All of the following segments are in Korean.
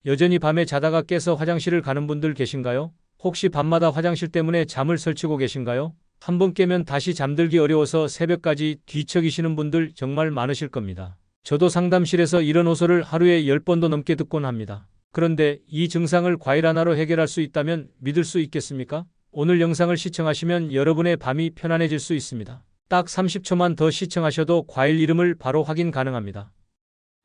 여전히 밤에 자다가 깨서 화장실을 가는 분들 계신가요? 혹시 밤마다 화장실 때문에 잠을 설치고 계신가요? 한번 깨면 다시 잠들기 어려워서 새벽까지 뒤척이시는 분들 정말 많으실 겁니다. 저도 상담실에서 이런 호소를 하루에 10번도 넘게 듣곤 합니다. 그런데 이 증상을 과일 하나로 해결할 수 있다면 믿을 수 있겠습니까? 오늘 영상을 시청하시면 여러분의 밤이 편안해질 수 있습니다. 딱 30초만 더 시청하셔도 과일 이름을 바로 확인 가능합니다.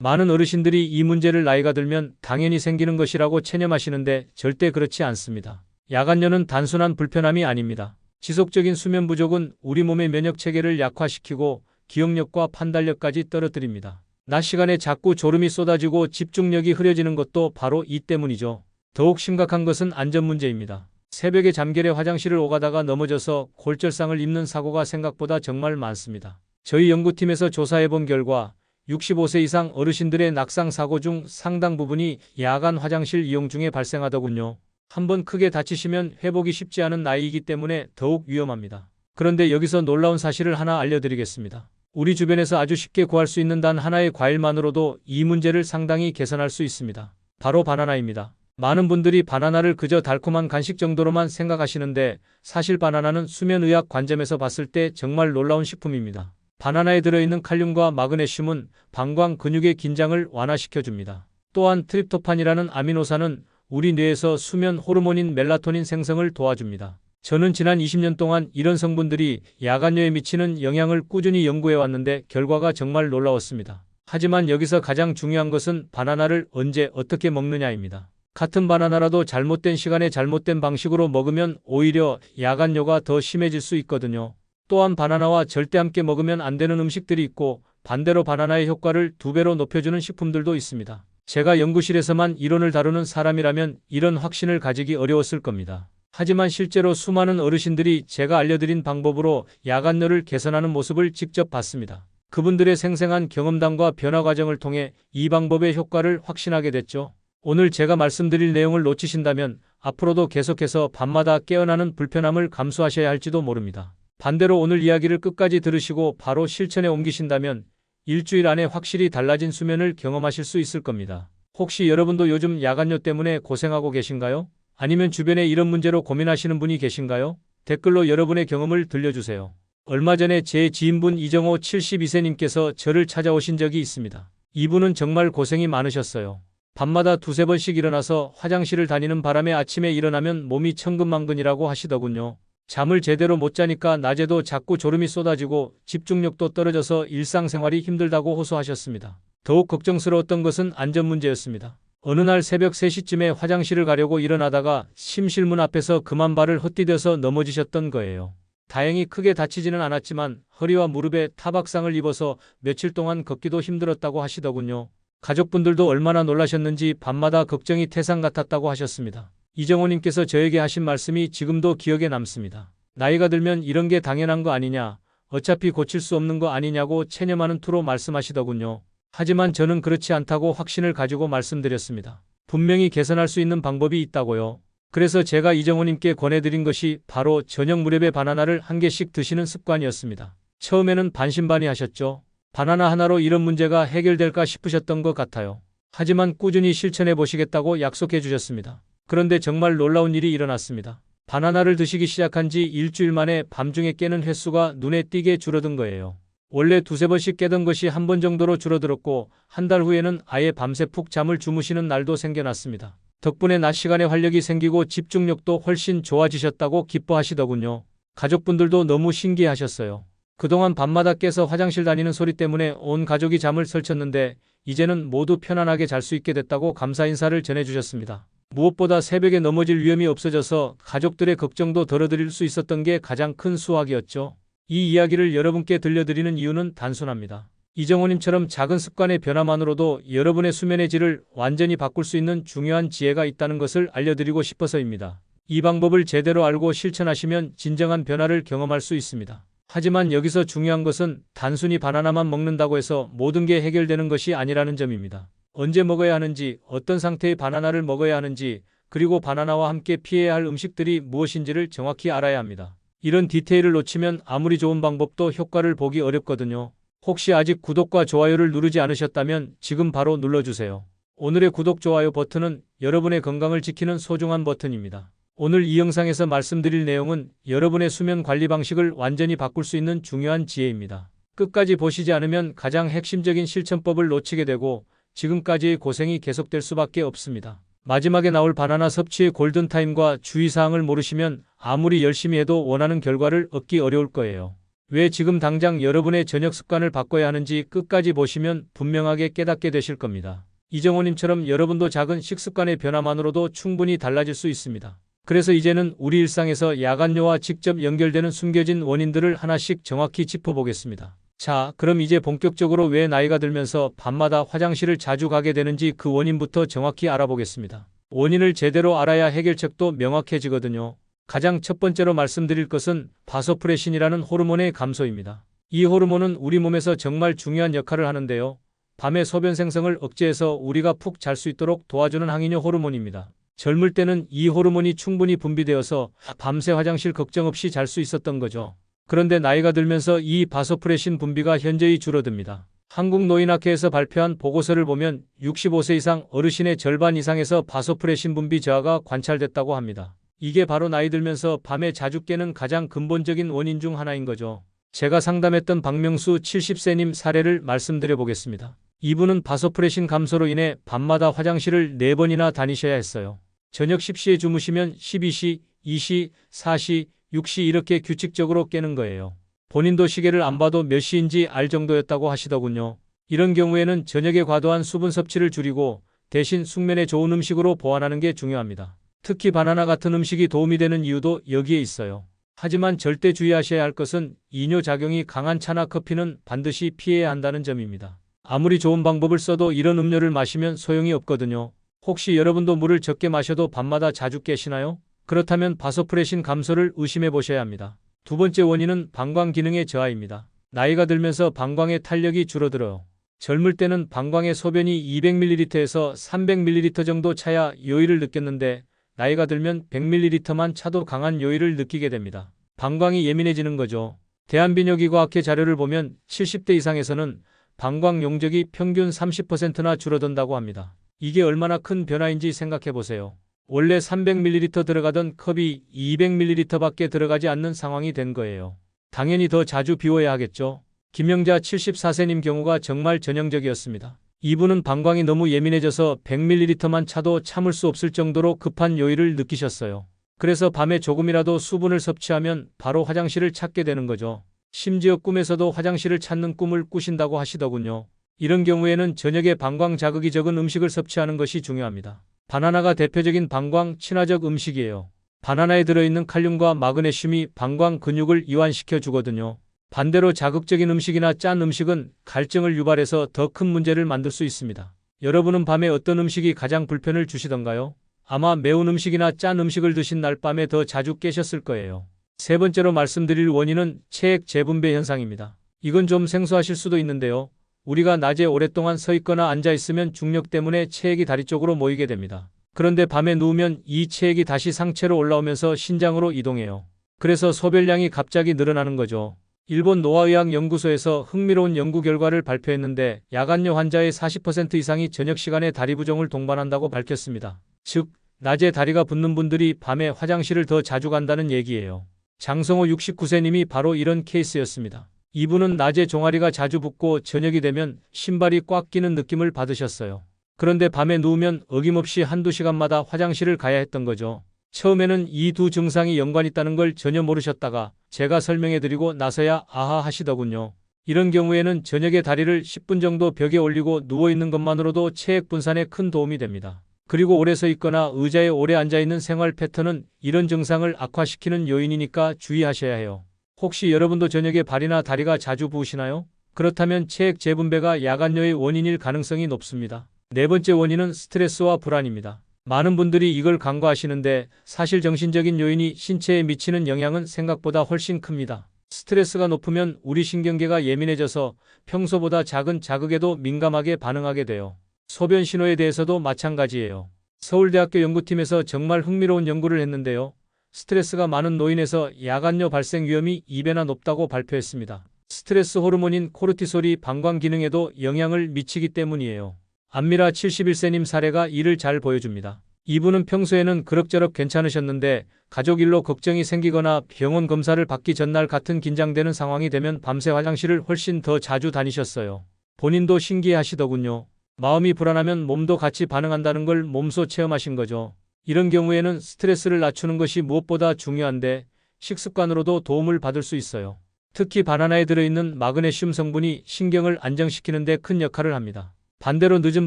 많은 어르신들이 이 문제를 나이가 들면 당연히 생기는 것이라고 체념하시는데 절대 그렇지 않습니다. 야간뇨는 단순한 불편함이 아닙니다. 지속적인 수면 부족은 우리 몸의 면역 체계를 약화시키고 기억력과 판단력까지 떨어뜨립니다. 낮 시간에 자꾸 졸음이 쏟아지고 집중력이 흐려지는 것도 바로 이 때문이죠. 더욱 심각한 것은 안전 문제입니다. 새벽에 잠결에 화장실을 오가다가 넘어져서 골절상을 입는 사고가 생각보다 정말 많습니다. 저희 연구팀에서 조사해본 결과 65세 이상 어르신들의 낙상 사고 중 상당 부분이 야간 화장실 이용 중에 발생하더군요. 한번 크게 다치시면 회복이 쉽지 않은 나이이기 때문에 더욱 위험합니다. 그런데 여기서 놀라운 사실을 하나 알려드리겠습니다. 우리 주변에서 아주 쉽게 구할 수 있는 단 하나의 과일만으로도 이 문제를 상당히 개선할 수 있습니다. 바로 바나나입니다. 많은 분들이 바나나를 그저 달콤한 간식 정도로만 생각하시는데 사실 바나나는 수면의학 관점에서 봤을 때 정말 놀라운 식품입니다. 바나나에 들어있는 칼륨과 마그네슘은 방광 근육의 긴장을 완화시켜줍니다. 또한 트립토판이라는 아미노산은 우리 뇌에서 수면 호르몬인 멜라토닌 생성을 도와줍니다. 저는 지난 20년 동안 이런 성분들이 야간뇨에 미치는 영향을 꾸준히 연구해왔는데 결과가 정말 놀라웠습니다. 하지만 여기서 가장 중요한 것은 바나나를 언제 어떻게 먹느냐입니다. 같은 바나나라도 잘못된 시간에 잘못된 방식으로 먹으면 오히려 야간뇨가 더 심해질 수 있거든요. 또한 바나나와 절대 함께 먹으면 안 되는 음식들이 있고 반대로 바나나의 효과를 2배로 높여주는 식품들도 있습니다. 제가 연구실에서만 이론을 다루는 사람이라면 이런 확신을 가지기 어려웠을 겁니다. 하지만 실제로 수많은 어르신들이 제가 알려드린 방법으로 야간뇨를 개선하는 모습을 직접 봤습니다. 그분들의 생생한 경험담과 변화 과정을 통해 이 방법의 효과를 확신하게 됐죠. 오늘 제가 말씀드릴 내용을 놓치신다면 앞으로도 계속해서 밤마다 깨어나는 불편함을 감수하셔야 할지도 모릅니다. 반대로 오늘 이야기를 끝까지 들으시고 바로 실천에 옮기신다면 일주일 안에 확실히 달라진 수면을 경험하실 수 있을 겁니다. 혹시 여러분도 요즘 야간뇨 때문에 고생하고 계신가요? 아니면 주변에 이런 문제로 고민하시는 분이 계신가요? 댓글로 여러분의 경험을 들려주세요. 얼마 전에 제 지인분 이정호 72세님께서 저를 찾아오신 적이 있습니다. 이분은 정말 고생이 많으셨어요. 밤마다 2~3번씩 일어나서 화장실을 다니는 바람에 아침에 일어나면 몸이 천근만근이라고 하시더군요. 잠을 제대로 못 자니까 낮에도 자꾸 졸음이 쏟아지고 집중력도 떨어져서 일상생활이 힘들다고 호소하셨습니다. 더욱 걱정스러웠던 것은 안전 문제였습니다. 어느 날 새벽 3시쯤에 화장실을 가려고 일어나다가 침실문 앞에서 그만 발을 헛디뎌서 넘어지셨던 거예요. 다행히 크게 다치지는 않았지만 허리와 무릎에 타박상을 입어서 며칠 동안 걷기도 힘들었다고 하시더군요. 가족분들도 얼마나 놀라셨는지 밤마다 걱정이 태산 같았다고 하셨습니다. 이정호님께서 저에게 하신 말씀이 지금도 기억에 남습니다. 나이가 들면 이런 게 당연한 거 아니냐, 어차피 고칠 수 없는 거 아니냐고 체념하는 투로 말씀하시더군요. 하지만 저는 그렇지 않다고 확신을 가지고 말씀드렸습니다. 분명히 개선할 수 있는 방법이 있다고요. 그래서 제가 이정호님께 권해드린 것이 바로 저녁 무렵에 바나나를 1개씩 드시는 습관이었습니다. 처음에는 반신반의하셨죠. 바나나 하나로 이런 문제가 해결될까 싶으셨던 것 같아요. 하지만 꾸준히 실천해 보시겠다고 약속해 주셨습니다. 그런데 정말 놀라운 일이 일어났습니다. 바나나를 드시기 시작한 지 일주일 만에 밤중에 깨는 횟수가 눈에 띄게 줄어든 거예요. 원래 2~3번씩 깨던 것이 한 번 정도로 줄어들었고 한 달 후에는 아예 밤새 푹 잠을 주무시는 날도 생겨났습니다. 덕분에 낮 시간에 활력이 생기고 집중력도 훨씬 좋아지셨다고 기뻐하시더군요. 가족분들도 너무 신기해하셨어요. 그동안 밤마다 깨서 화장실 다니는 소리 때문에 온 가족이 잠을 설쳤는데 이제는 모두 편안하게 잘 수 있게 됐다고 감사 인사를 전해주셨습니다. 무엇보다 새벽에 넘어질 위험이 없어져서 가족들의 걱정도 덜어드릴 수 있었던 게 가장 큰 수확이었죠. 이 이야기를 여러분께 들려드리는 이유는 단순합니다. 이정호님처럼 작은 습관의 변화만으로도 여러분의 수면의 질을 완전히 바꿀 수 있는 중요한 지혜가 있다는 것을 알려드리고 싶어서입니다. 이 방법을 제대로 알고 실천하시면 진정한 변화를 경험할 수 있습니다. 하지만 여기서 중요한 것은 단순히 바나나만 먹는다고 해서 모든 게 해결되는 것이 아니라는 점입니다. 언제 먹어야 하는지, 어떤 상태의 바나나를 먹어야 하는지, 그리고 바나나와 함께 피해야 할 음식들이 무엇인지를 정확히 알아야 합니다. 이런 디테일을 놓치면 아무리 좋은 방법도 효과를 보기 어렵거든요. 혹시 아직 구독과 좋아요를 누르지 않으셨다면 지금 바로 눌러주세요. 오늘의 구독, 좋아요 버튼은 여러분의 건강을 지키는 소중한 버튼입니다. 오늘 이 영상에서 말씀드릴 내용은 여러분의 수면 관리 방식을 완전히 바꿀 수 있는 중요한 지혜입니다. 끝까지 보시지 않으면 가장 핵심적인 실천법을 놓치게 되고 지금까지의 고생이 계속될 수밖에 없습니다. 마지막에 나올 바나나 섭취의 골든타임과 주의사항을 모르시면 아무리 열심히 해도 원하는 결과를 얻기 어려울 거예요. 왜 지금 당장 여러분의 저녁 습관을 바꿔야 하는지 끝까지 보시면 분명하게 깨닫게 되실 겁니다. 이정호님처럼 여러분도 작은 식습관의 변화만으로도 충분히 달라질 수 있습니다. 그래서 이제는 우리 일상에서 야간뇨와 직접 연결되는 숨겨진 원인들을 하나씩 정확히 짚어보겠습니다. 자, 그럼 이제 본격적으로 왜 나이가 들면서 밤마다 화장실을 자주 가게 되는지 그 원인부터 정확히 알아보겠습니다. 원인을 제대로 알아야 해결책도 명확해지거든요. 가장 첫 번째로 말씀드릴 것은 바소프레신이라는 호르몬의 감소입니다. 이 호르몬은 우리 몸에서 정말 중요한 역할을 하는데요. 밤에 소변 생성을 억제해서 우리가 푹 잘 수 있도록 도와주는 항이뇨 호르몬입니다. 젊을 때는 이 호르몬이 충분히 분비되어서 밤새 화장실 걱정 없이 잘 수 있었던 거죠. 그런데 나이가 들면서 이 바소프레신 분비가 현저히 줄어듭니다. 한국노인학회에서 발표한 보고서를 보면 65세 이상 어르신의 절반 이상에서 바소프레신 분비 저하가 관찰됐다고 합니다. 이게 바로 나이 들면서 밤에 자주 깨는 가장 근본적인 원인 중 하나인 거죠. 제가 상담했던 박명수 70세님 사례를 말씀드려 보겠습니다. 이분은 바소프레신 감소로 인해 밤마다 화장실을 4번이나 다니셔야 했어요. 저녁 10시에 주무시면 12시, 2시, 4시, 6시 이렇게 규칙적으로 깨는 거예요. 본인도 시계를 안 봐도 몇 시인지 알 정도였다고 하시더군요. 이런 경우에는 저녁에 과도한 수분 섭취를 줄이고 대신 숙면에 좋은 음식으로 보완하는 게 중요합니다. 특히 바나나 같은 음식이 도움이 되는 이유도 여기에 있어요. 하지만 절대 주의하셔야 할 것은 이뇨작용이 강한 차나 커피는 반드시 피해야 한다는 점입니다. 아무리 좋은 방법을 써도 이런 음료를 마시면 소용이 없거든요. 혹시 여러분도 물을 적게 마셔도 밤마다 자주 깨시나요? 그렇다면 바소프레신 감소를 의심해 보셔야 합니다. 두 번째 원인은 방광 기능의 저하입니다. 나이가 들면서 방광의 탄력이 줄어들어요. 젊을 때는 방광의 소변이 200ml에서 300ml 정도 차야 요일을 느꼈는데 나이가 들면 100ml만 차도 강한 요일을 느끼게 됩니다. 방광이 예민해지는 거죠. 대한비뇨기과학회 자료를 보면 70대 이상에서는 방광 용적이 평균 30%나 줄어든다고 합니다. 이게 얼마나 큰 변화인지 생각해 보세요. 원래 300ml 들어가던 컵이 200ml밖에 들어가지 않는 상황이 된 거예요. 당연히 더 자주 비워야 하겠죠. 김영자 74세님 경우가 정말 전형적이었습니다. 이분은 방광이 너무 예민해져서 100ml만 차도 참을 수 없을 정도로 급한 요일을 느끼셨어요. 그래서 밤에 조금이라도 수분을 섭취하면 바로 화장실을 찾게 되는 거죠. 심지어 꿈에서도 화장실을 찾는 꿈을 꾸신다고 하시더군요. 이런 경우에는 저녁에 방광 자극이 적은 음식을 섭취하는 것이 중요합니다. 바나나가 대표적인 방광 친화적 음식이에요. 바나나에 들어있는 칼륨과 마그네슘이 방광 근육을 이완시켜 주거든요. 반대로 자극적인 음식이나 짠 음식은 갈증을 유발해서 더 큰 문제를 만들 수 있습니다. 여러분은 밤에 어떤 음식이 가장 불편을 주시던가요? 아마 매운 음식이나 짠 음식을 드신 날 밤에 더 자주 깨셨을 거예요. 세 번째로 말씀드릴 원인은 체액 재분배 현상입니다. 이건 좀 생소하실 수도 있는데요. 우리가 낮에 오랫동안 서 있거나 앉아 있으면 중력 때문에 체액이 다리 쪽으로 모이게 됩니다. 그런데 밤에 누우면 이 체액이 다시 상체로 올라오면서 신장으로 이동해요. 그래서 소변량이 갑자기 늘어나는 거죠. 일본 노화의학 연구소에서 흥미로운 연구 결과를 발표했는데 야간뇨 환자의 40% 이상이 저녁 시간에 다리 부종을 동반한다고 밝혔습니다. 즉, 낮에 다리가 붓는 분들이 밤에 화장실을 더 자주 간다는 얘기예요. 장성호 69세님이 바로 이런 케이스였습니다. 이분은 낮에 종아리가 자주 붓고 저녁이 되면 신발이 꽉 끼는 느낌을 받으셨어요. 그런데 밤에 누우면 어김없이 한두 시간마다 화장실을 가야 했던 거죠. 처음에는 이 두 증상이 연관 있다는 걸 전혀 모르셨다가 제가 설명해드리고 나서야 아하 하시더군요. 이런 경우에는 저녁에 다리를 10분 정도 벽에 올리고 누워있는 것만으로도 체액 분산에 큰 도움이 됩니다. 그리고 오래 서 있거나 의자에 오래 앉아있는 생활 패턴은 이런 증상을 악화시키는 요인이니까 주의하셔야 해요. 혹시 여러분도 저녁에 발이나 다리가 자주 부으시나요? 그렇다면 체액 재분배가 야간뇨의 원인일 가능성이 높습니다. 네 번째 원인은 스트레스와 불안입니다. 많은 분들이 이걸 간과하시는데 사실 정신적인 요인이 신체에 미치는 영향은 생각보다 훨씬 큽니다. 스트레스가 높으면 우리 신경계가 예민해져서 평소보다 작은 자극에도 민감하게 반응하게 돼요. 소변 신호에 대해서도 마찬가지예요. 서울대학교 연구팀에서 정말 흥미로운 연구를 했는데요. 스트레스가 많은 노인에서 야간뇨 발생 위험이 2배나 높다고 발표했습니다. 스트레스 호르몬인 코르티솔이 방광 기능에도 영향을 미치기 때문이에요. 안미라 71세님 사례가 이를 잘 보여줍니다. 이분은 평소에는 그럭저럭 괜찮으셨는데 가족 일로 걱정이 생기거나 병원 검사를 받기 전날 같은 긴장되는 상황이 되면 밤새 화장실을 훨씬 더 자주 다니셨어요. 본인도 신기해하시더군요. 마음이 불안하면 몸도 같이 반응한다는 걸 몸소 체험하신 거죠. 이런 경우에는 스트레스를 낮추는 것이 무엇보다 중요한데 식습관으로도 도움을 받을 수 있어요. 특히 바나나에 들어있는 마그네슘 성분이 신경을 안정시키는 데 큰 역할을 합니다. 반대로 늦은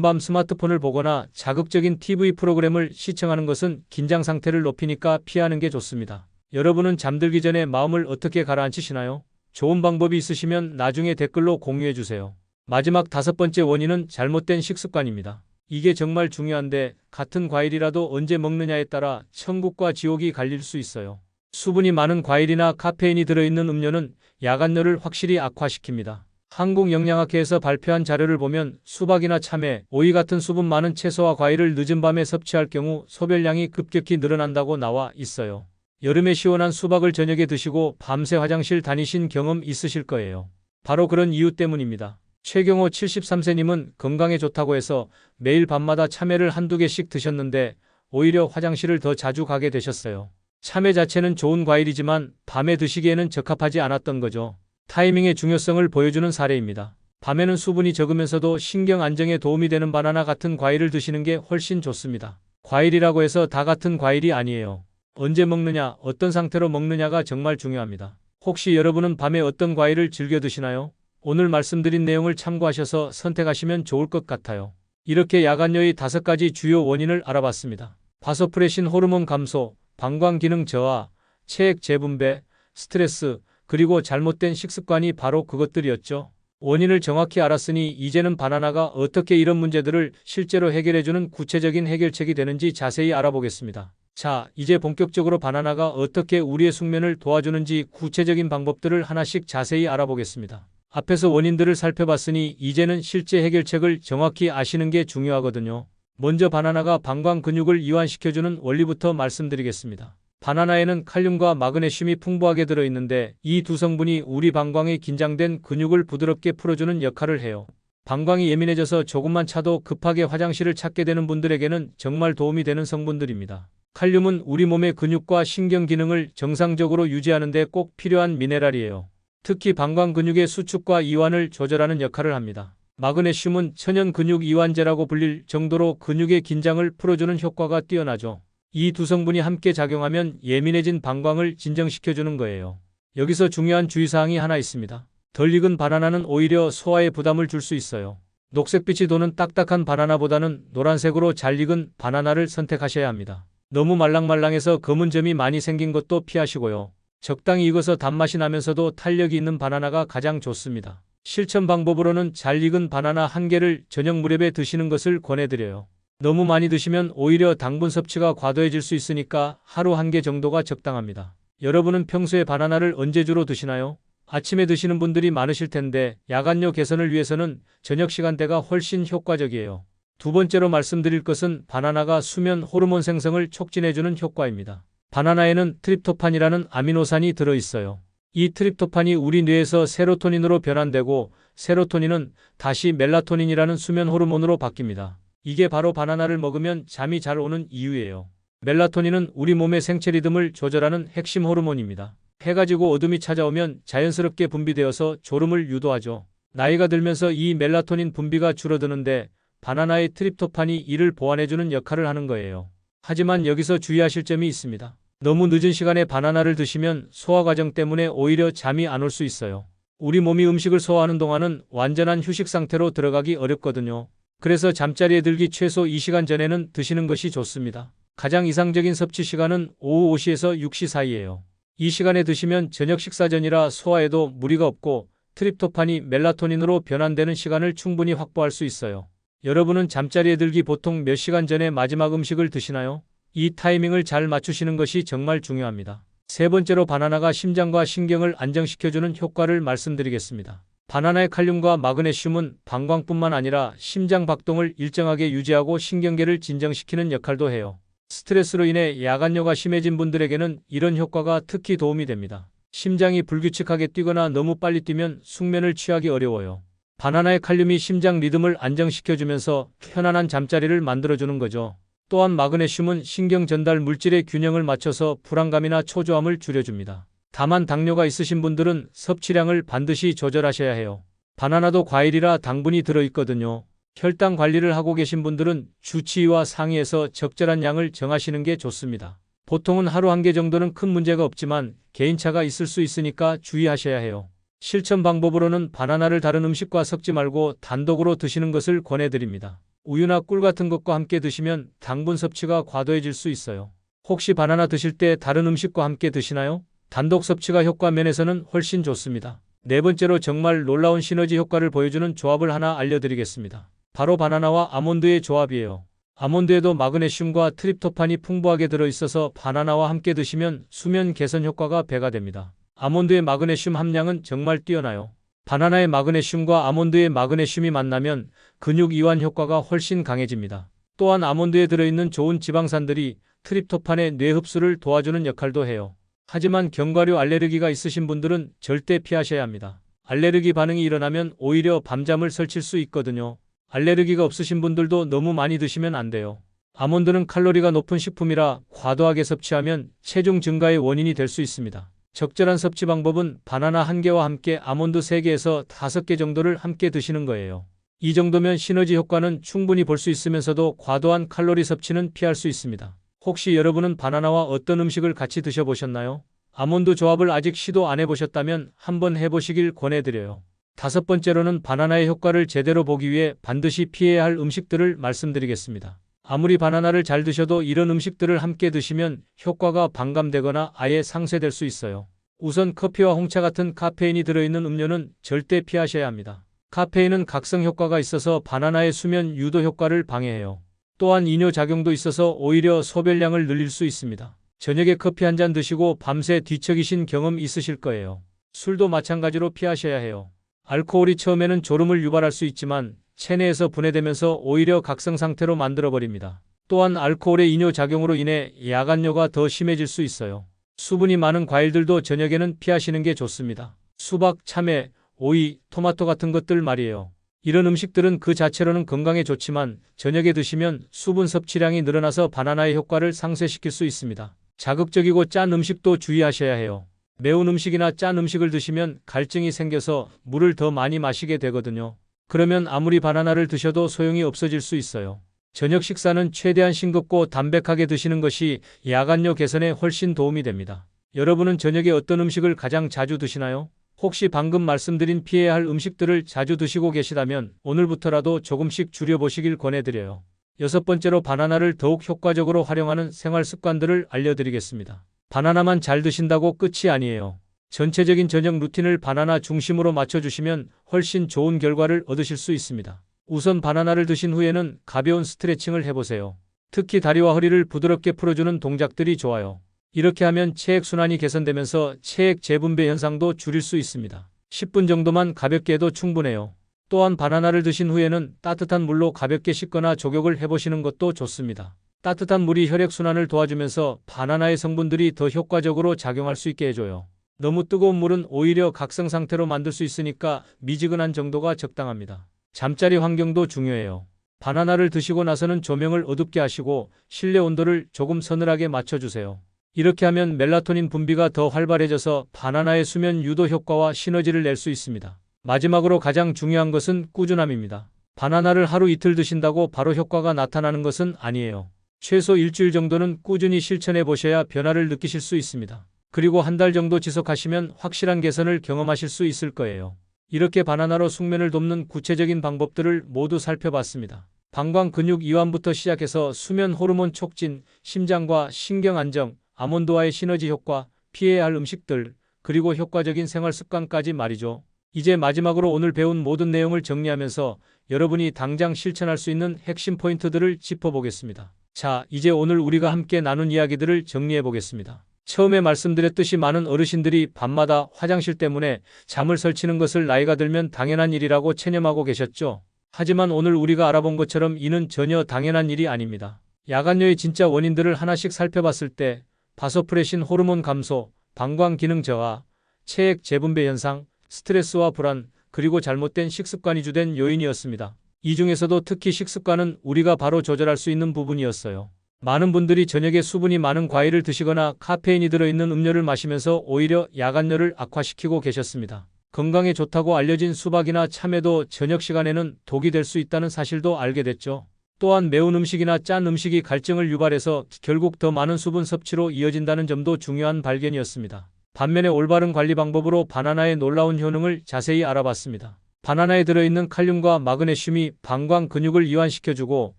밤 스마트폰을 보거나 자극적인 TV 프로그램을 시청하는 것은 긴장 상태를 높이니까 피하는 게 좋습니다. 여러분은 잠들기 전에 마음을 어떻게 가라앉히시나요? 좋은 방법이 있으시면 나중에 댓글로 공유해 주세요. 마지막 5번째 원인은 잘못된 식습관입니다. 이게 정말 중요한데 같은 과일이라도 언제 먹느냐에 따라 천국과 지옥이 갈릴 수 있어요. 수분이 많은 과일이나 카페인이 들어있는 음료는 야간열을 확실히 악화시킵니다. 한국영양학회에서 발표한 자료를 보면 수박이나 참외, 오이 같은 수분 많은 채소와 과일을 늦은 밤에 섭취할 경우 소변량이 급격히 늘어난다고 나와 있어요. 여름에 시원한 수박을 저녁에 드시고 밤새 화장실 다니신 경험 있으실 거예요. 바로 그런 이유 때문입니다. 최경호 73세님은 건강에 좋다고 해서 매일 밤마다 참외를 한두 개씩 드셨는데 오히려 화장실을 더 자주 가게 되셨어요. 참외 자체는 좋은 과일이지만 밤에 드시기에는 적합하지 않았던 거죠. 타이밍의 중요성을 보여주는 사례입니다. 밤에는 수분이 적으면서도 신경 안정에 도움이 되는 바나나 같은 과일을 드시는 게 훨씬 좋습니다. 과일이라고 해서 다 같은 과일이 아니에요. 언제 먹느냐, 어떤 상태로 먹느냐가 정말 중요합니다. 혹시 여러분은 밤에 어떤 과일을 즐겨 드시나요? 오늘 말씀드린 내용을 참고하셔서 선택하시면 좋을 것 같아요. 이렇게 야간여의 5가지 주요 원인을 알아봤습니다. 바소프레신 호르몬 감소, 방광 기능 저하, 체액 재분배, 스트레스, 그리고 잘못된 식습관이 바로 그것들이었죠. 원인을 정확히 알았으니 이제는 바나나가 어떻게 이런 문제들을 실제로 해결해주는 구체적인 해결책이 되는지 자세히 알아보겠습니다. 자, 이제 본격적으로 바나나가 어떻게 우리의 숙면을 도와주는지 구체적인 방법들을 하나씩 자세히 알아보겠습니다. 앞에서 원인들을 살펴봤으니 이제는 실제 해결책을 정확히 아시는 게 중요하거든요. 먼저 바나나가 방광 근육을 이완시켜주는 원리부터 말씀드리겠습니다. 바나나에는 칼륨과 마그네슘이 풍부하게 들어있는데 이 두 성분이 우리 방광의 긴장된 근육을 부드럽게 풀어주는 역할을 해요. 방광이 예민해져서 조금만 차도 급하게 화장실을 찾게 되는 분들에게는 정말 도움이 되는 성분들입니다. 칼륨은 우리 몸의 근육과 신경 기능을 정상적으로 유지하는 데 꼭 필요한 미네랄이에요. 특히 방광 근육의 수축과 이완을 조절하는 역할을 합니다. 마그네슘은 천연 근육 이완제라고 불릴 정도로 근육의 긴장을 풀어주는 효과가 뛰어나죠. 이 두 성분이 함께 작용하면 예민해진 방광을 진정시켜주는 거예요. 여기서 중요한 주의사항이 하나 있습니다. 덜 익은 바나나는 오히려 소화에 부담을 줄 수 있어요. 녹색빛이 도는 딱딱한 바나나보다는 노란색으로 잘 익은 바나나를 선택하셔야 합니다. 너무 말랑말랑해서 검은 점이 많이 생긴 것도 피하시고요. 적당히 익어서 단맛이 나면서도 탄력이 있는 바나나가 가장 좋습니다. 실천 방법으로는 잘 익은 바나나 1개를 저녁 무렵에 드시는 것을 권해드려요. 너무 많이 드시면 오히려 당분 섭취가 과도해질 수 있으니까 하루 1개 정도가 적당합니다. 여러분은 평소에 바나나를 언제 주로 드시나요? 아침에 드시는 분들이 많으실 텐데 야간요 개선을 위해서는 저녁 시간대가 훨씬 효과적이에요. 두 번째로 말씀드릴 것은 바나나가 수면 호르몬 생성을 촉진해주는 효과입니다. 바나나에는 트립토판이라는 아미노산이 들어있어요. 이 트립토판이 우리 뇌에서 세로토닌으로 변환되고 세로토닌은 다시 멜라토닌이라는 수면 호르몬으로 바뀝니다. 이게 바로 바나나를 먹으면 잠이 잘 오는 이유예요. 멜라토닌은 우리 몸의 생체 리듬을 조절하는 핵심 호르몬입니다. 해가 지고 어둠이 찾아오면 자연스럽게 분비되어서 졸음을 유도하죠. 나이가 들면서 이 멜라토닌 분비가 줄어드는데 바나나의 트립토판이 이를 보완해주는 역할을 하는 거예요. 하지만 여기서 주의하실 점이 있습니다. 너무 늦은 시간에 바나나를 드시면 소화 과정 때문에 오히려 잠이 안 올 수 있어요. 우리 몸이 음식을 소화하는 동안은 완전한 휴식 상태로 들어가기 어렵거든요. 그래서 잠자리에 들기 최소 2시간 전에는 드시는 것이 좋습니다. 가장 이상적인 섭취 시간은 오후 5시에서 6시 사이예요. 이 시간에 드시면 저녁 식사 전이라 소화에도 무리가 없고 트립토판이 멜라토닌으로 변환되는 시간을 충분히 확보할 수 있어요. 여러분은 잠자리에 들기 보통 몇 시간 전에 마지막 음식을 드시나요? 이 타이밍을 잘 맞추시는 것이 정말 중요합니다. 세 번째로 바나나가 심장과 신경을 안정시켜주는 효과를 말씀드리겠습니다. 바나나의 칼륨과 마그네슘은 방광뿐만 아니라 심장 박동을 일정하게 유지하고 신경계를 진정시키는 역할도 해요. 스트레스로 인해 야간뇨가 심해진 분들에게는 이런 효과가 특히 도움이 됩니다. 심장이 불규칙하게 뛰거나 너무 빨리 뛰면 숙면을 취하기 어려워요. 바나나의 칼륨이 심장 리듬을 안정시켜주면서 편안한 잠자리를 만들어주는 거죠. 또한 마그네슘은 신경 전달 물질의 균형을 맞춰서 불안감이나 초조함을 줄여줍니다. 다만 당뇨가 있으신 분들은 섭취량을 반드시 조절하셔야 해요. 바나나도 과일이라 당분이 들어있거든요. 혈당 관리를 하고 계신 분들은 주치의와 상의해서 적절한 양을 정하시는 게 좋습니다. 보통은 하루 1개 정도는 큰 문제가 없지만 개인차가 있을 수 있으니까 주의하셔야 해요. 실천 방법으로는 바나나를 다른 음식과 섞지 말고 단독으로 드시는 것을 권해드립니다. 우유나 꿀 같은 것과 함께 드시면 당분 섭취가 과도해질 수 있어요. 혹시 바나나 드실 때 다른 음식과 함께 드시나요? 단독 섭취가 효과 면에서는 훨씬 좋습니다. 네 번째로 정말 놀라운 시너지 효과를 보여주는 조합을 하나 알려드리겠습니다. 바로 바나나와 아몬드의 조합이에요. 아몬드에도 마그네슘과 트립토판이 풍부하게 들어있어서 바나나와 함께 드시면 수면 개선 효과가 배가 됩니다. 아몬드의 마그네슘 함량은 정말 뛰어나요. 바나나의 마그네슘과 아몬드의 마그네슘이 만나면 근육 이완 효과가 훨씬 강해집니다. 또한 아몬드에 들어있는 좋은 지방산들이 트립토판의 뇌 흡수를 도와주는 역할도 해요. 하지만 견과류 알레르기가 있으신 분들은 절대 피하셔야 합니다. 알레르기 반응이 일어나면 오히려 밤잠을 설칠 수 있거든요. 알레르기가 없으신 분들도 너무 많이 드시면 안 돼요. 아몬드는 칼로리가 높은 식품이라 과도하게 섭취하면 체중 증가의 원인이 될 수 있습니다. 적절한 섭취 방법은 바나나 1개와 함께 아몬드 3개에서 5개 정도를 함께 드시는 거예요. 이 정도면 시너지 효과는 충분히 볼 수 있으면서도 과도한 칼로리 섭취는 피할 수 있습니다. 혹시 여러분은 바나나와 어떤 음식을 같이 드셔보셨나요? 아몬드 조합을 아직 시도 안 해보셨다면 한번 해보시길 권해드려요. 5번째로는 바나나의 효과를 제대로 보기 위해 반드시 피해야 할 음식들을 말씀드리겠습니다. 아무리 바나나를 잘 드셔도 이런 음식들을 함께 드시면 효과가 반감되거나 아예 상쇄될 수 있어요. 우선 커피와 홍차 같은 카페인이 들어있는 음료는 절대 피하셔야 합니다. 카페인은 각성 효과가 있어서 바나나의 수면 유도 효과를 방해해요. 또한 이뇨 작용도 있어서 오히려 소변량을 늘릴 수 있습니다. 저녁에 커피 한 잔 드시고 밤새 뒤척이신 경험 있으실 거예요. 술도 마찬가지로 피하셔야 해요. 알코올이 처음에는 졸음을 유발할 수 있지만 체내에서 분해되면서 오히려 각성 상태로 만들어버립니다. 또한 알코올의 이뇨 작용으로 인해 야간뇨가 더 심해질 수 있어요. 수분이 많은 과일들도 저녁에는 피하시는 게 좋습니다. 수박, 참외, 오이, 토마토 같은 것들 말이에요. 이런 음식들은 그 자체로는 건강에 좋지만 저녁에 드시면 수분 섭취량이 늘어나서 바나나의 효과를 상쇄시킬 수 있습니다. 자극적이고 짠 음식도 주의하셔야 해요. 매운 음식이나 짠 음식을 드시면 갈증이 생겨서 물을 더 많이 마시게 되거든요. 그러면 아무리 바나나를 드셔도 소용이 없어질 수 있어요. 저녁 식사는 최대한 싱겁고 담백하게 드시는 것이 야간뇨 개선에 훨씬 도움이 됩니다. 여러분은 저녁에 어떤 음식을 가장 자주 드시나요? 혹시 방금 말씀드린 피해야 할 음식들을 자주 드시고 계시다면 오늘부터라도 조금씩 줄여보시길 권해드려요. 6번째로 바나나를 더욱 효과적으로 활용하는 생활 습관들을 알려드리겠습니다. 바나나만 잘 드신다고 끝이 아니에요. 전체적인 저녁 루틴을 바나나 중심으로 맞춰주시면 훨씬 좋은 결과를 얻으실 수 있습니다. 우선 바나나를 드신 후에는 가벼운 스트레칭을 해보세요. 특히 다리와 허리를 부드럽게 풀어주는 동작들이 좋아요. 이렇게 하면 체액순환이 개선되면서 체액 재분배 현상도 줄일 수 있습니다. 10분 정도만 가볍게 해도 충분해요. 또한 바나나를 드신 후에는 따뜻한 물로 가볍게 씻거나 조격을 해보시는 것도 좋습니다. 따뜻한 물이 혈액순환을 도와주면서 바나나의 성분들이 더 효과적으로 작용할 수 있게 해줘요. 너무 뜨거운 물은 오히려 각성 상태로 만들 수 있으니까 미지근한 정도가 적당합니다. 잠자리 환경도 중요해요. 바나나를 드시고 나서는 조명을 어둡게 하시고 실내 온도를 조금 서늘하게 맞춰주세요. 이렇게 하면 멜라토닌 분비가 더 활발해져서 바나나의 수면 유도 효과와 시너지를 낼 수 있습니다. 마지막으로 가장 중요한 것은 꾸준함입니다. 바나나를 하루 이틀 드신다고 바로 효과가 나타나는 것은 아니에요. 최소 일주일 정도는 꾸준히 실천해 보셔야 변화를 느끼실 수 있습니다. 그리고 한 달 정도 지속하시면 확실한 개선을 경험하실 수 있을 거예요. 이렇게 바나나로 숙면을 돕는 구체적인 방법들을 모두 살펴봤습니다. 방광 근육 이완부터 시작해서 수면 호르몬 촉진, 심장과 신경 안정, 아몬드와의 시너지 효과, 피해야 할 음식들, 그리고 효과적인 생활 습관까지 말이죠. 이제 마지막으로 오늘 배운 모든 내용을 정리하면서 여러분이 당장 실천할 수 있는 핵심 포인트들을 짚어보겠습니다. 자, 이제 오늘 우리가 함께 나눈 이야기들을 정리해 보겠습니다. 처음에 말씀드렸듯이 많은 어르신들이 밤마다 화장실 때문에 잠을 설치는 것을 나이가 들면 당연한 일이라고 체념하고 계셨죠. 하지만 오늘 우리가 알아본 것처럼 이는 전혀 당연한 일이 아닙니다. 야간뇨의 진짜 원인들을 하나씩 살펴봤을 때 바소프레신 호르몬 감소, 방광 기능 저하, 체액 재분배 현상, 스트레스와 불안, 그리고 잘못된 식습관이 주된 요인이었습니다. 이 중에서도 특히 식습관은 우리가 바로 조절할 수 있는 부분이었어요. 많은 분들이 저녁에 수분이 많은 과일을 드시거나 카페인이 들어있는 음료를 마시면서 오히려 야간열을 악화시키고 계셨습니다. 건강에 좋다고 알려진 수박이나 참외도 저녁 시간에는 독이 될 수 있다는 사실도 알게 됐죠. 또한 매운 음식이나 짠 음식이 갈증을 유발해서 결국 더 많은 수분 섭취로 이어진다는 점도 중요한 발견이었습니다. 반면에 올바른 관리 방법으로 바나나의 놀라운 효능을 자세히 알아봤습니다. 바나나에 들어있는 칼륨과 마그네슘이 방광 근육을 이완시켜주고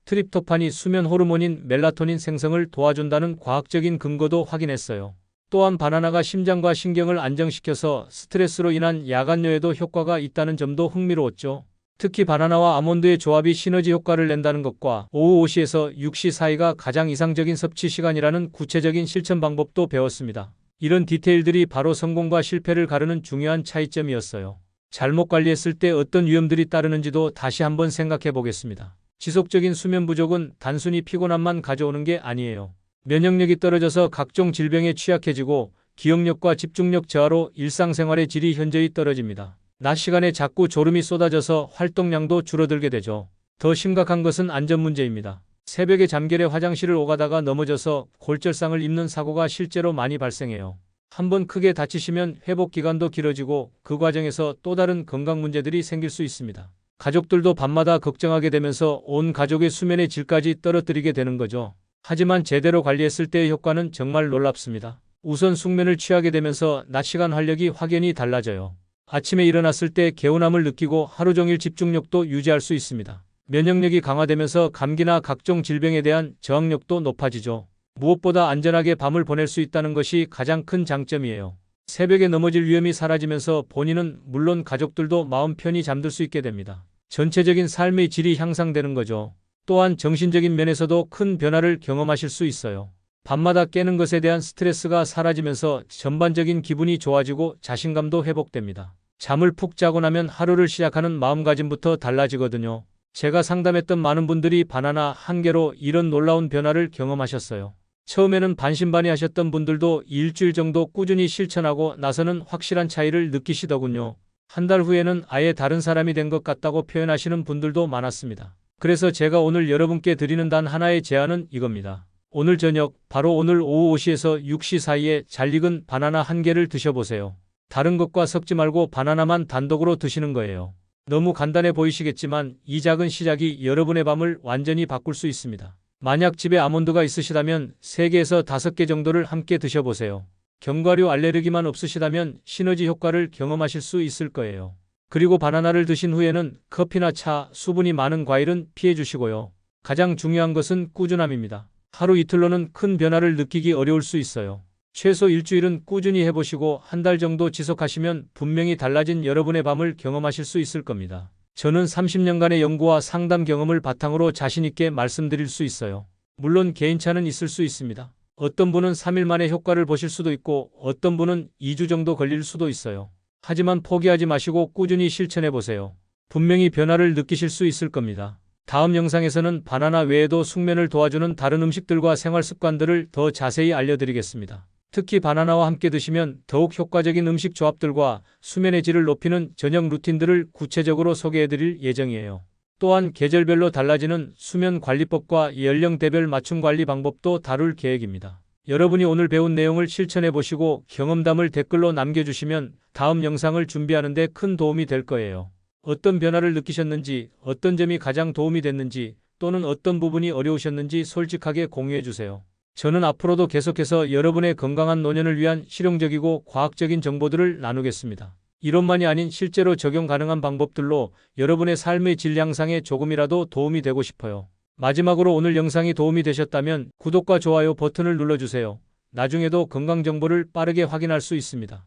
트립토판이 수면 호르몬인 멜라토닌 생성을 도와준다는 과학적인 근거도 확인했어요. 또한 바나나가 심장과 신경을 안정시켜서 스트레스로 인한 야간뇨에도 효과가 있다는 점도 흥미로웠죠. 특히 바나나와 아몬드의 조합이 시너지 효과를 낸다는 것과 오후 5시에서 6시 사이가 가장 이상적인 섭취 시간이라는 구체적인 실천 방법도 배웠습니다. 이런 디테일들이 바로 성공과 실패를 가르는 중요한 차이점이었어요. 잘못 관리했을 때 어떤 위험들이 따르는지도 다시 한번 생각해 보겠습니다. 지속적인 수면 부족은 단순히 피곤함만 가져오는 게 아니에요. 면역력이 떨어져서 각종 질병에 취약해지고 기억력과 집중력 저하로 일상생활의 질이 현저히 떨어집니다. 낮 시간에 자꾸 졸음이 쏟아져서 활동량도 줄어들게 되죠. 더 심각한 것은 안전 문제입니다. 새벽에 잠결에 화장실을 오가다가 넘어져서 골절상을 입는 사고가 실제로 많이 발생해요. 한번 크게 다치시면 회복 기간도 길어지고 그 과정에서 또 다른 건강 문제들이 생길 수 있습니다. 가족들도 밤마다 걱정하게 되면서 온 가족의 수면의 질까지 떨어뜨리게 되는 거죠. 하지만 제대로 관리했을 때의 효과는 정말 놀랍습니다. 우선 숙면을 취하게 되면서 낮 시간 활력이 확연히 달라져요. 아침에 일어났을 때 개운함을 느끼고 하루 종일 집중력도 유지할 수 있습니다. 면역력이 강화되면서 감기나 각종 질병에 대한 저항력도 높아지죠. 무엇보다 안전하게 밤을 보낼 수 있다는 것이 가장 큰 장점이에요. 새벽에 넘어질 위험이 사라지면서 본인은 물론 가족들도 마음 편히 잠들 수 있게 됩니다. 전체적인 삶의 질이 향상되는 거죠. 또한 정신적인 면에서도 큰 변화를 경험하실 수 있어요. 밤마다 깨는 것에 대한 스트레스가 사라지면서 전반적인 기분이 좋아지고 자신감도 회복됩니다. 잠을 푹 자고 나면 하루를 시작하는 마음가짐부터 달라지거든요. 제가 상담했던 많은 분들이 바나나 한 개로 이런 놀라운 변화를 경험하셨어요. 처음에는 반신반의하셨던 분들도 일주일 정도 꾸준히 실천하고 나서는 확실한 차이를 느끼시더군요. 한 달 후에는 아예 다른 사람이 된 것 같다고 표현하시는 분들도 많았습니다. 그래서 제가 오늘 여러분께 드리는 단 하나의 제안은 이겁니다. 오늘 저녁, 바로 오늘 오후 5시에서 6시 사이에 잘 익은 바나나 한 개를 드셔보세요. 다른 것과 섞지 말고 바나나만 단독으로 드시는 거예요. 너무 간단해 보이시겠지만 이 작은 시작이 여러분의 밤을 완전히 바꿀 수 있습니다. 만약 집에 아몬드가 있으시다면 3개에서 5개 정도를 함께 드셔보세요. 견과류 알레르기만 없으시다면 시너지 효과를 경험하실 수 있을 거예요. 그리고 바나나를 드신 후에는 커피나 차, 수분이 많은 과일은 피해 주시고요. 가장 중요한 것은 꾸준함입니다. 하루 이틀로는 큰 변화를 느끼기 어려울 수 있어요. 최소 일주일은 꾸준히 해보시고 한 달 정도 지속하시면 분명히 달라진 여러분의 밤을 경험하실 수 있을 겁니다. 저는 30년간의 연구와 상담 경험을 바탕으로 자신있게 말씀드릴 수 있어요. 물론 개인차는 있을 수 있습니다. 어떤 분은 3일 만에 효과를 보실 수도 있고 어떤 분은 2주 정도 걸릴 수도 있어요. 하지만 포기하지 마시고 꾸준히 실천해보세요. 분명히 변화를 느끼실 수 있을 겁니다. 다음 영상에서는 바나나 외에도 숙면을 도와주는 다른 음식들과 생활 습관들을 더 자세히 알려드리겠습니다. 특히 바나나와 함께 드시면 더욱 효과적인 음식 조합들과 수면의 질을 높이는 저녁 루틴들을 구체적으로 소개해드릴 예정이에요. 또한 계절별로 달라지는 수면 관리법과 연령대별 맞춤 관리 방법도 다룰 계획입니다. 여러분이 오늘 배운 내용을 실천해보시고 경험담을 댓글로 남겨주시면 다음 영상을 준비하는 데 큰 도움이 될 거예요. 어떤 변화를 느끼셨는지, 어떤 점이 가장 도움이 됐는지, 또는 어떤 부분이 어려우셨는지 솔직하게 공유해주세요. 저는 앞으로도 계속해서 여러분의 건강한 노년을 위한 실용적이고 과학적인 정보들을 나누겠습니다. 이론만이 아닌 실제로 적용 가능한 방법들로 여러분의 삶의 질 향상에 조금이라도 도움이 되고 싶어요. 마지막으로 오늘 영상이 도움이 되셨다면 구독과 좋아요 버튼을 눌러주세요. 나중에도 건강 정보를 빠르게 확인할 수 있습니다.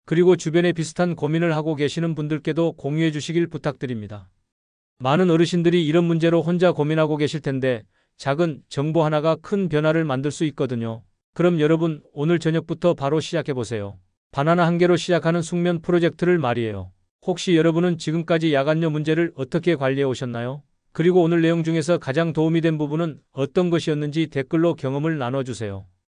그리고 주변에 비슷한 고민을 하고 계시는 분들께도 공유해 주시길 부탁드립니다. 많은 어르신들이 이런 문제로 혼자 고민하고 계실 텐데 작은 정보 하나가 큰 변화를 만들 수 있거든요. 그럼 여러분 오늘 저녁부터 바로 시작해보세요. 바나나 한 개로 시작하는 숙면 프로젝트를 말이에요. 혹시 여러분은 지금까지 야간뇨 문제를 어떻게 관리해 오셨나요? 그리고 오늘 내용 중에서 가장 도움이 된 부분은 어떤 것이었는지 댓글로 경험을 나눠주세요.